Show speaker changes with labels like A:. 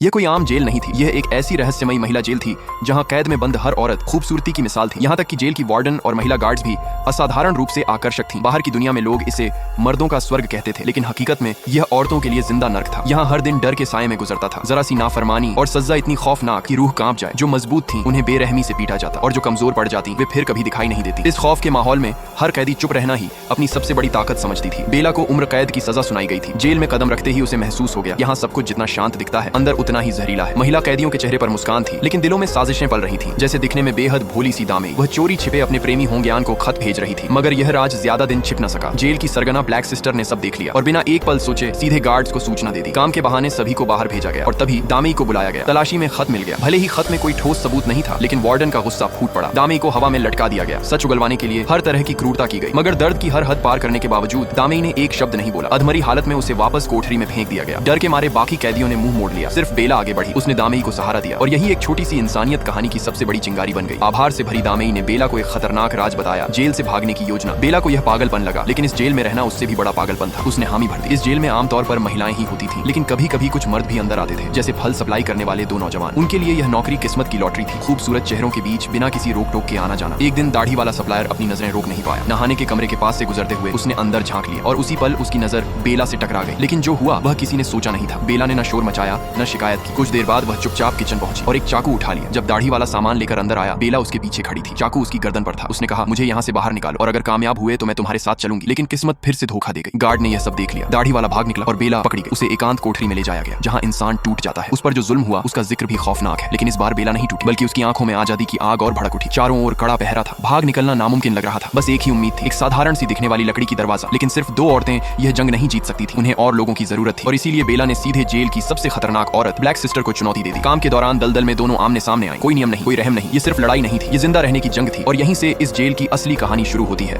A: यह कोई आम जेल नहीं थी। यह एक ऐसी रहस्यमयी महिला जेल थी जहां कैद में बंद हर औरत खूबसूरती की मिसाल थी। यहाँ तक कि जेल की वार्डन और महिला गार्ड्स भी असाधारण रूप से आकर्षक थीं। बाहर की दुनिया में लोग इसे मर्दों का स्वर्ग कहते थे, लेकिन हकीकत में यह औरतों के लिए जिंदा नर्क था। यहाँ हर दिन डर के साए में गुजरता था। जरा सी नाफरमानी और सजा इतनी खौफनाक कि रूह कांप जाए। जो मजबूत थी उन्हें बेरहमी से पीटा जाता और जो कमजोर पड़ जाती वे फिर कभी दिखाई नहीं देती। इस खौफ के माहौल में हर कैदी चुप रहना ही अपनी सबसे बड़ी ताकत समझती थी। बेला को उम्र कैद की सजा सुनाई गई थी। जेल में कदम रखते ही उसे महसूस हो गया, यहाँ सब कुछ जितना शांत दिखता है अंदर उतना ही जहरीला है। महिला कैदियों के चेहरे पर मुस्कान थी, लेकिन दिलों में साजिशें पल रही थीं। जैसे दिखने में बेहद भोली सी दामे वह चोरी छिपे अपने प्रेमी होंग्यान को खत भेज रही थी, मगर यह राज ज्यादा दिन छिप न सका। जेल की सरगना ब्लैक सिस्टर ने सब देख लिया और बिना एक पल सोचे सीधे गार्ड्स को सूचना दे दी। काम के बहाने सभी को बाहर भेजा गया और तभी दामी को बुलाया गया। तलाशी में खत मिल गया। भले ही खत में कोई ठोस सबूत नहीं था, लेकिन वार्डन का गुस्सा फूट पड़ा। दामी को हवा में लटका दिया गया। सच उगलवाने के लिए हर तरह की क्रूरता की गई, मगर दर्द की हर हद पार करने के बावजूद दामी ने एक शब्द नहीं बोला। अधमरी हालत में उसे वापस कोठरी में फेंक दिया गया। डर के मारे बाकी कैदियों ने मुंह मोड़ लिया। सिर्फ बेला आगे बढ़ी। उसने दामी को सहारा दिया और यही एक छोटी सी इंसानियत कहानी की सबसे बड़ी चिंगारी बन गई। आभार से भरी दामी ने बेला को एक खतरनाक राज बताया, जेल से भागने की योजना। बेला को यह पागलपन लगा, लेकिन इस जेल में रहना उससे भी बड़ा पागलपन था। उसने हामी भर दी। इस जेल में आमतौर पर महिलाएं ही होती थीं, लेकिन कभी कभी कुछ मर्द भी अंदर आते थे, जैसे फल सप्लाई करने वाले दो नौजवान। उनके लिए यह नौकरी किस्मत की लॉटरी थी। खूबसूरत चेहरों के बीच बिना किसी रोक टोक के आना जाना। एक दिन दाढ़ी वाला सप्लायर अपनी नजरें रोक नहीं पाया। नहाने के कमरे के पास से गुजरते हुए उसने अंदर झांक लिया और उसी पल उसकी नजर बेला से टकरा गई। लेकिन जो हुआ वह किसी ने सोचा नहीं था। बेला ने न शोर मचाया न शिकायत की। कुछ देर बाद वह चुपचाप किचन पहुंची और एक चाकू उठा लिया। जब दाढ़ी वाला सामान लेकर अंदर आया, बेला उसके पीछे खड़ी थी। चाकू उसकी गर्दन पर था। उसने कहा, मुझे यहाँ से बाहर निकालो और अगर कामयाब हुए तो मैं तुम्हारे साथ चलूंगी। लेकिन किस्मत फिर से धोखा दे गई। गार्ड ने यह सब देख लिया। दाढ़ी वाला भाग निकला और बेला पकड़ी गई। उसे एकांत कोठरी में ले जाया गया, जहाँ इंसान टूट जाता है। उस पर जो जुल्म हुआ उसका जिक्र भी खौफनाक है, लेकिन इस बार बेला नहीं टूटी, बल्कि उसकी आंखों में आजादी की आग और भड़क उठी। चारों ओर कड़ा पहरा था। भाग निकलना नामुमकिन लग रहा था। बस एक ही उम्मीद थी, एक साधारण सी दिखने वाली लकड़ी की दरवाजा। लेकिन सिर्फ दो औरतें यह जंग नहीं जीत सकती थी। उन्हें और लोगों की जरूरत थी और इसीलिए बेला ने सीधे जेल की सबसे खतरनाक औरत ब्लैक सिस्टर को चुनौती दे दी। काम के दौरान दलदल में दोनों आमने सामने आए। कोई नियम नहीं, कोई रहम नहीं। ये सिर्फ लड़ाई नहीं थी, ये जिंदा रहने की जंग थी और यहीं से इस जेल की असली कहानी शुरू होती है।